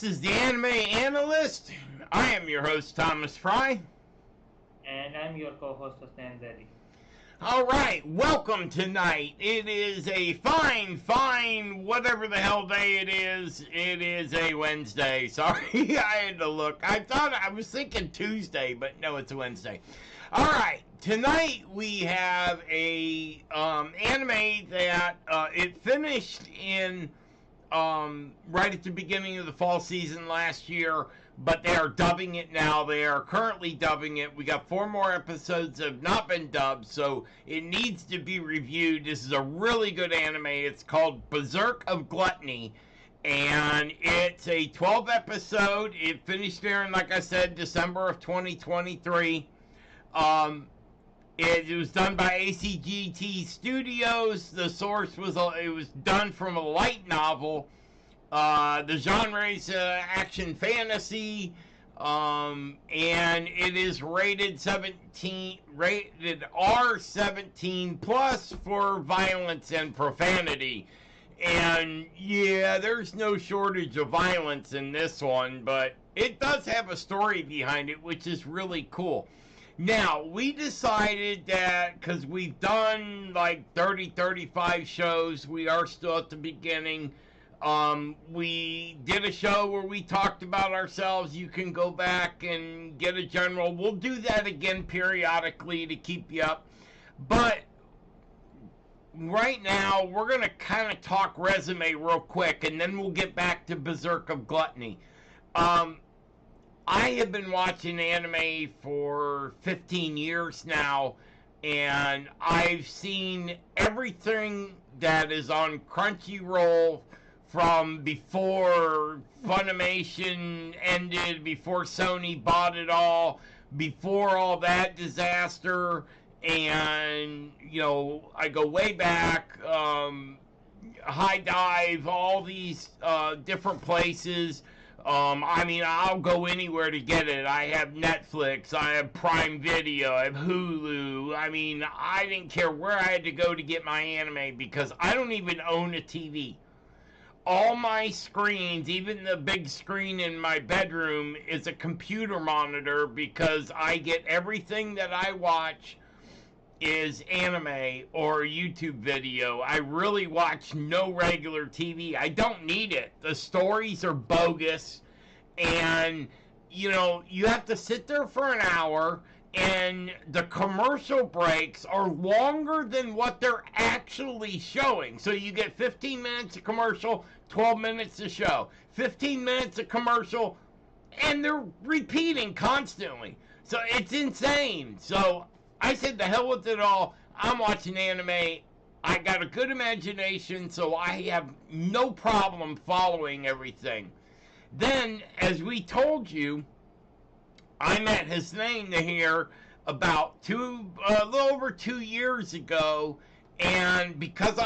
is the Anime Analyst. I am your host, Thomas Fry. And I'm your co-host, Hossein Zeri. Alright, welcome tonight. It is a fine, whatever the hell day it is. It is a Wednesday. Sorry, I had to look. I was thinking Tuesday, but no, it's a Wednesday. Alright, tonight we have a anime that it finished in right at the beginning of the fall season last year, but they are dubbing it now. They are currently dubbing it. We got 4 more episodes that have not been dubbed, so it needs to be reviewed. This is a really good anime. It's called Beserk of Gluttony, and it's a 12 episode. It finished there in, like I said, December of 2023. It was done by ACGT Studios. The source was, it was done from a light novel. The genre is action fantasy, and it is rated R17 plus for violence and profanity. And yeah, there's no shortage of violence in this one, but it does have a story behind it, which is really cool. Now, we decided that, because we've done like 35 shows, we are still at the beginning. We did a show where we talked about ourselves. You can go back and get a general. We'll do that again periodically to keep you up. But right now, we're going to kind of talk resume real quick, and then we'll get back to Beserk of Gluttony. I have been watching anime for 15 years now, and I've seen everything that is on Crunchyroll from before Funimation ended, before Sony bought it all, before all that disaster, and, you know, I go way back, High Dive, all these different places. I mean, I'll go anywhere to get it. I have Netflix, I have Prime Video, I have Hulu. I mean, I didn't care where I had to go to get my anime because I don't even own a TV. All my screens, even the big screen in my bedroom, is a computer monitor because I get everything that I watch is anime or YouTube video. I really watch no regular TV. I don't need it. The stories are bogus, and you know, you have to sit there for an hour, and the commercial breaks are longer than what they're actually showing. So you get 15 minutes of commercial, 12 minutes of show, 15 minutes of commercial, and they're repeating constantly. So it's insane. So I said, the hell with it all. I'm watching anime. I got a good imagination, so I have no problem following everything. Then, as we told you, I met Hossein here about a little over 2 years ago, and because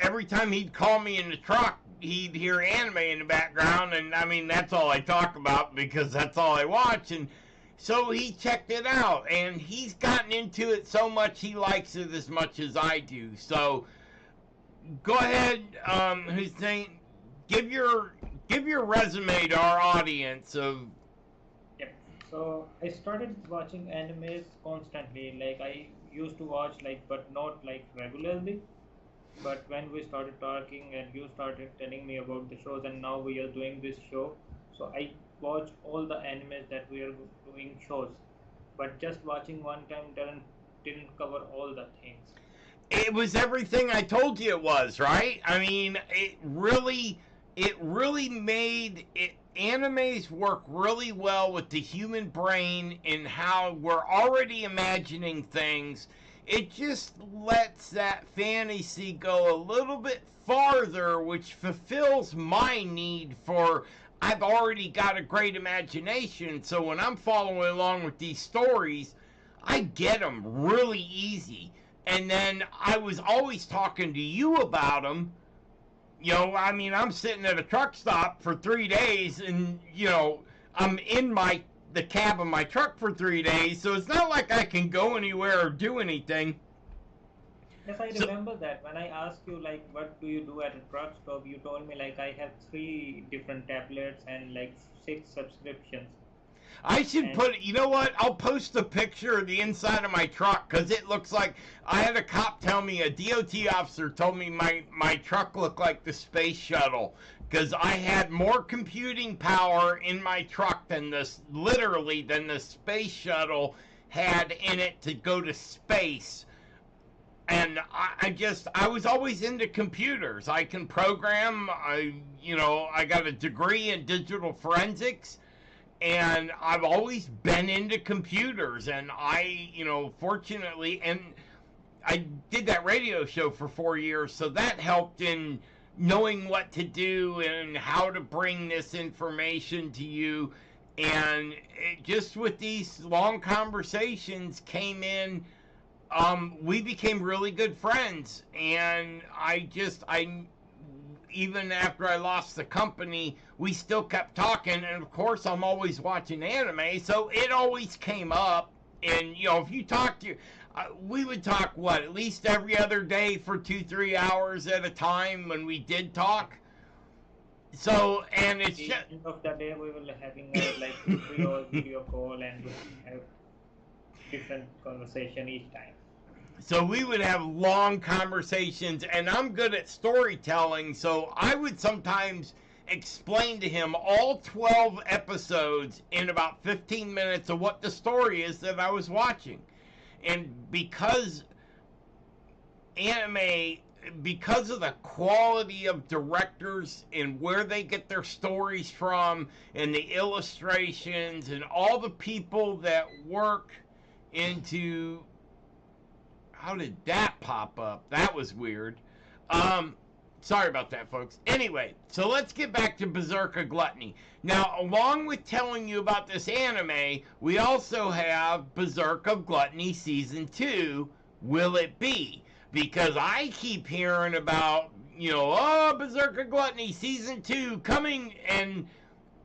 every time he'd call me in the truck, he'd hear anime in the background, and I mean, that's all I talk about because that's all I watch, and so he checked it out, and he's gotten into it so much he likes it as much as I do. So go ahead, Hossein, give your resume to our audience of. Yep. So I started watching animes constantly. Like I used to watch but not regularly. But when we started talking and you started telling me about the shows, and now we are doing this show, so I watch all the animes that we are doing shows, but just watching one time didn't cover all the things. It was everything I told you it was, right? I mean, it really made it. Animes work really well with the human brain and how we're already imagining things. It just lets that fantasy go a little bit farther, which fulfills my need for. I've already got a great imagination, so when I'm following along with these stories, I get them really easy. And then I was always talking to you about them. You know, I mean, I'm sitting at a truck stop for 3 days, and, you know, I'm in the cab of my truck for 3 days, so it's not like I can go anywhere or do anything. Yes, I So remember that. When I asked you like what do you do at a truck stop, you told me like I have three different tablets and like six subscriptions. I should And put, you know what? I'll post a picture of the inside of my truck because it looks like I had a cop tell me, a DOT officer told me my truck looked like the space shuttle because I had more computing power in my truck than this, literally, than the space shuttle had in it to go to space. And I was always into computers. I can program. I got a degree in digital forensics, and I've always been into computers. And fortunately, and I did that radio show for 4 years, so that helped in knowing what to do and how to bring this information to you. And just with these long conversations came in, we became really good friends. And I even after I lost the company, we still kept talking. And of course, I'm always watching anime, so it always came up. And if you talk to, we would talk at least every other day for 2-3 hours at a time when we did talk. So, and at it's the just, end of the day, we will having a like 2 3 hour video call and we have different conversation each time. so we would have long conversations, and I'm good at storytelling, so I would sometimes explain to him all 12 episodes in about 15 minutes of what the story is that I was watching. And anime because of the quality of directors and where they get their stories from and the illustrations and all the people that work into, how did that pop up? That was weird. Um, Sorry about that, folks. Anyway, so let's get back to Beserk of Gluttony. Now, along with telling you about this anime, we also have Beserk of Gluttony Season 2, Will It Be? Because I keep hearing about, Beserk of Gluttony Season 2 coming, and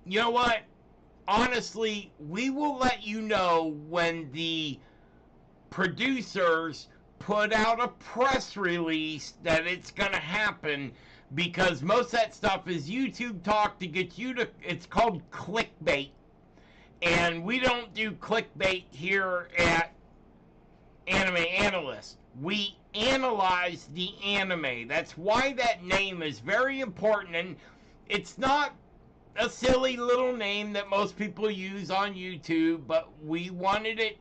you know what? Honestly, we will let you know when the producers put out a press release that it's going to happen, because most of that stuff is YouTube talk to get you to, it's called clickbait. And we don't do clickbait here at Anime Analyst. We analyze the anime. That's why that name is very important. And it's not a silly little name that most people use on YouTube, but we wanted it.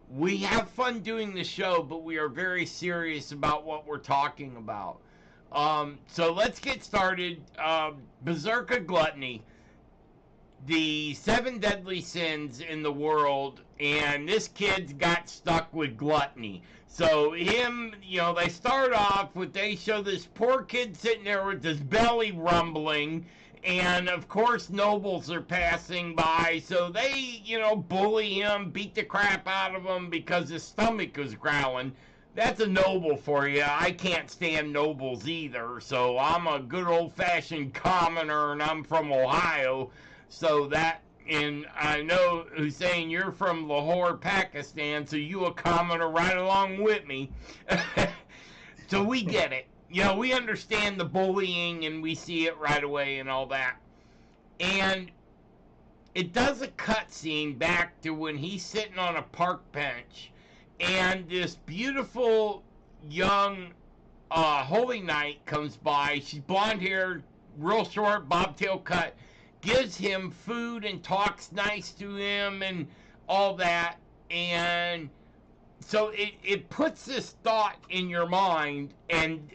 We have fun doing the show, but we are very serious about what we're talking about. So let's get started. Beserk of Gluttony, the 7 deadly sins in the world, and this kid's got stuck with gluttony. So they start off with, they show this poor kid sitting there with his belly rumbling, and of course nobles are passing by, so they, bully him, beat the crap out of him because his stomach is growling. That's a noble for you. I can't stand nobles either, so I'm a good old-fashioned commoner, and I'm from Ohio. So and I know Hussein, you're from Lahore, Pakistan, so you a commoner right along with me. So we get it. We understand the bullying and we see it right away and all that. And it does a cutscene back to when he's sitting on a park bench, and this beautiful young holy knight comes by. She's blonde hair, real short, bobtail cut, gives him food and talks nice to him and all that. And so it puts this thought in your mind, and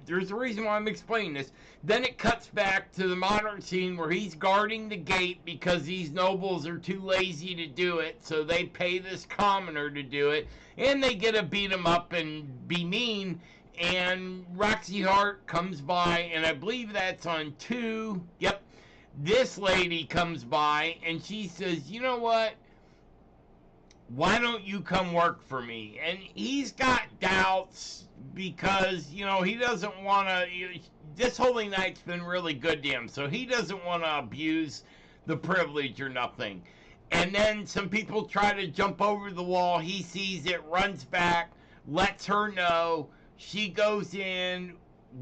there's a reason why I'm explaining this. Then it cuts back to the modern scene where he's guarding the gate because these nobles are too lazy to do it, so they pay this commoner to do it, and they get to beat him up and be mean. And Roxy Hart comes by, and I believe that's on 2. Yep. This lady comes by and she says, you know what? Why don't you come work for me? And he's got doubts because, he doesn't want to. This Holy Knight's been really good to him, so he doesn't want to abuse the privilege or nothing. And then some people try to jump over the wall. He sees it, runs back. lets her know. She goes in.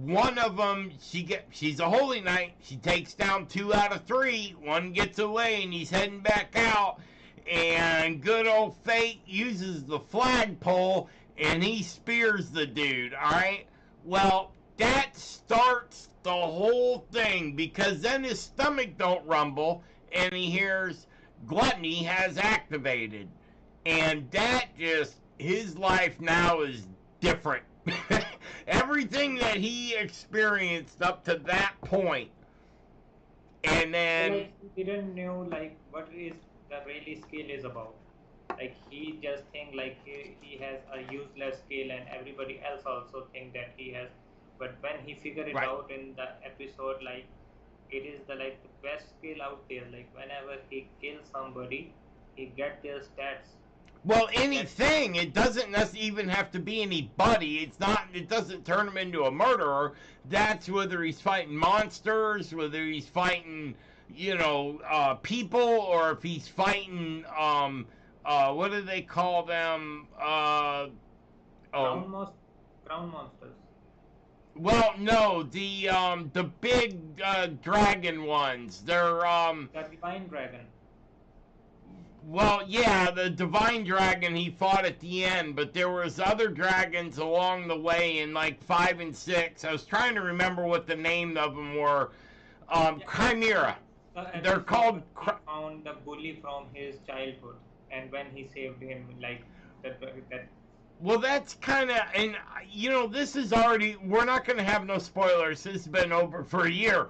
One of them, she's a holy knight. She takes down 2 out of 3. One gets away, and he's heading back out. And good old Fate uses the flagpole, and he spears the dude. All right. Well, that starts the whole thing, because then his stomach don't rumble, and he hears Gluttony has activated, and that just, his life now is different. Everything that he experienced up to that point, and then Like he didn't know like what is the really skill is about. Like he just think like he has a useless skill and everybody else also think that he has. But when he figured it right. out in the episode, like it is the like the best skill out there. Like whenever he kills somebody, he get their stats. Well, He get anything. It doesn't even have to be anybody. It's not. It doesn't turn him into a murderer. That's whether he's fighting monsters, whether he's fighting, people, or if he's fighting, what do they call them? Oh, ground most ground monsters. well, no, the big dragon ones. They're The divine dragon. Well, yeah, the divine dragon he fought at the end, but there was other dragons along the way in like 5 and 6. I was trying to remember what the name of them were. Yeah, Chimera. the They're episode called. when he found the bully from his childhood, and when he saved him, like that. Well, that's kind of, and this is already. We're not going to have no spoilers. This has been over for a year.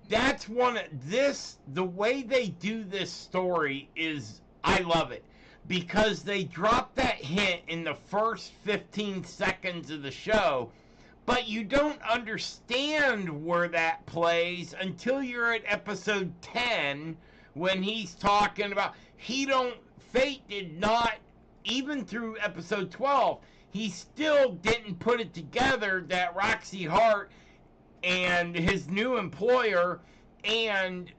That's the way they do this story is, I love it, because they drop that hint in the first 15 seconds of the show, but you don't understand where that plays until you're at episode 10, when he's talking about, Fate did not, even through episode 12, he still didn't put it together that Roxy Hart and his new employer and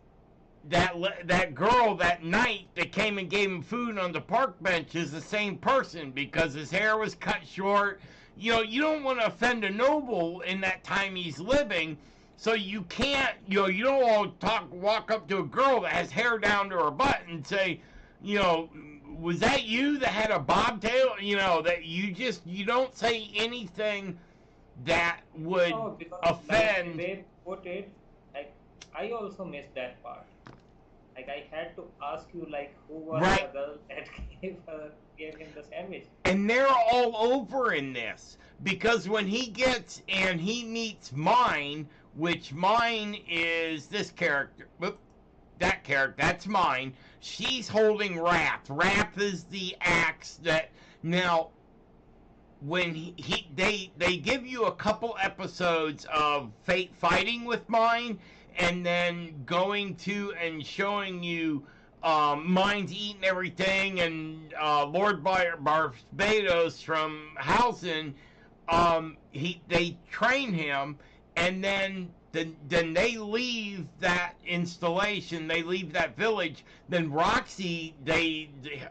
that girl that night that came and gave him food on the park bench is the same person, because his hair was cut short. You don't want to offend a noble in that time he's living, so you can't, you don't walk up to a girl that has hair down to her butt and say, was that you that had a bobtail? That you don't say anything that would Oh, because like offend. they put it, like I also missed that part. Like I had to ask you, like who was Right. the girl that gave him the sandwich? And they're all over in this, because when he meets Mine, which Mine is this character, that character, that's Mine. She's holding Wrath. Wrath is the axe that, now, when they give you a couple episodes of Fate fighting with Mine, and then going to and showing you Mine's eating everything, and Lord Barbados from Hausen, they train him, and then they leave that installation, they leave that village. Then Roxy,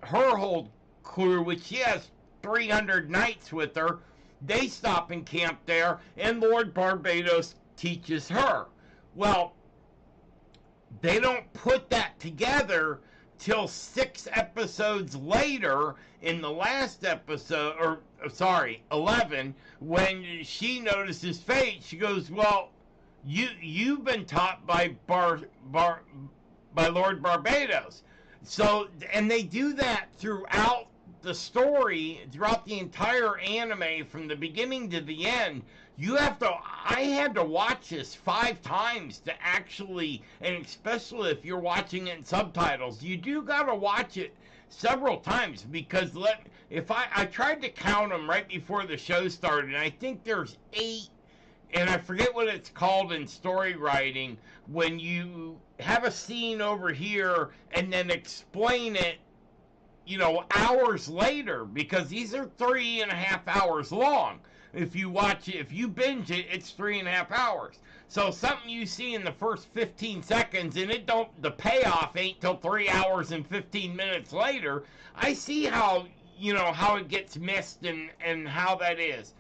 her whole crew, which she has 300 knights with her, they stop and camp there, and Lord Barbados teaches her. Well, they don't put that together till 6 episodes later, in the last episode, or sorry, 11, when she notices Fate. She goes, well, you've been taught by by Lord Barbados. So, and they do that throughout the story, throughout the entire anime, from the beginning to the end. I had to watch this 5 times to actually, and especially if you're watching it in subtitles, you do gotta watch it several times, because if I tried to count them right before the show started, and I think there's 8, and I forget what it's called in story writing, when you have a scene over here and then explain it, hours later, because these are 3.5 hours long. If you watch it, if you binge it, it's 3.5 hours. So something you see in the first 15 seconds, and the payoff ain't till 3 hours and 15 minutes later. I see how how it gets missed and how that is.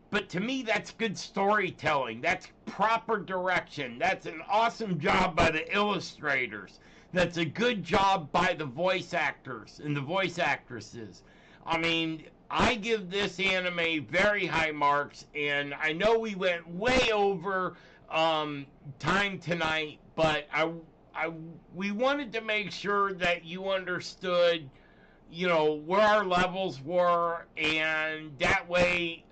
But to me, that's good storytelling. That's proper direction. That's an awesome job by the illustrators. That's a good job by the voice actors and the voice actresses. I mean, I give this anime very high marks, and I know we went way over time tonight, but we wanted to make sure that you understood, where our levels were, and that way,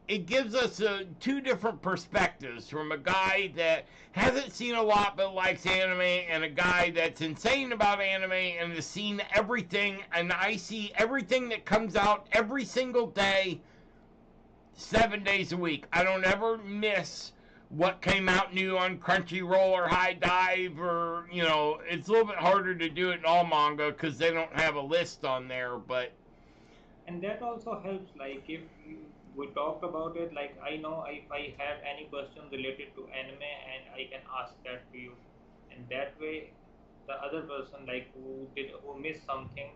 it gives us two different perspectives from a guy that hasn't seen a lot but likes anime, and a guy that's insane about anime and has seen everything. And I see everything that comes out every single day, 7 days a week. I don't ever miss what came out new on Crunchyroll or High Dive, or it's a little bit harder to do it in all manga because they don't have a list on there. But And that also helps, like if we talked about it, like I know if I have any question related to anime and I can ask that to you, and that way the other person like who missed something,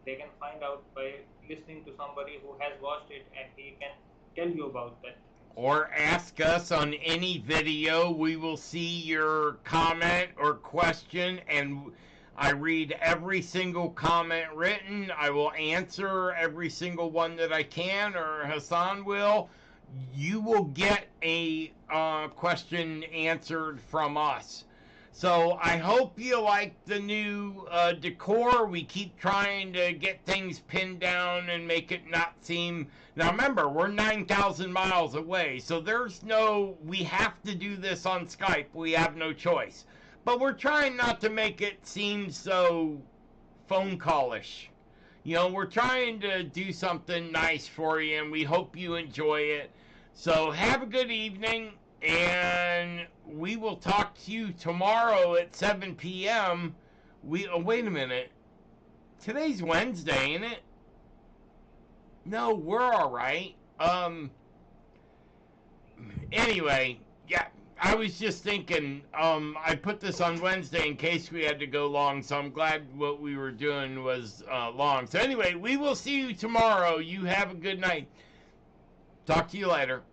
they can find out by listening to somebody who has watched it, and he can tell you about that. or ask us on any video. We will see your comment or question, and I read every single comment written. I will answer every single one that I can, or Hassan will. You will get a question answered from us. So I hope you like the new decor. We keep trying to get things pinned down and make it not seem. Now remember, we're 9,000 miles away, so we have to do this on Skype. We have no choice. But we're trying not to make it seem so phone callish. We're trying to do something nice for you, and we hope you enjoy it. So have a good evening, and we will talk to you tomorrow at 7 p.m. Wait a minute. Today's Wednesday, ain't it? No, we're all right. Anyway, yeah, I was just thinking, I put this on Wednesday in case we had to go long, so I'm glad what we were doing was long. So anyway, we will see you tomorrow. You have a good night. Talk to you later.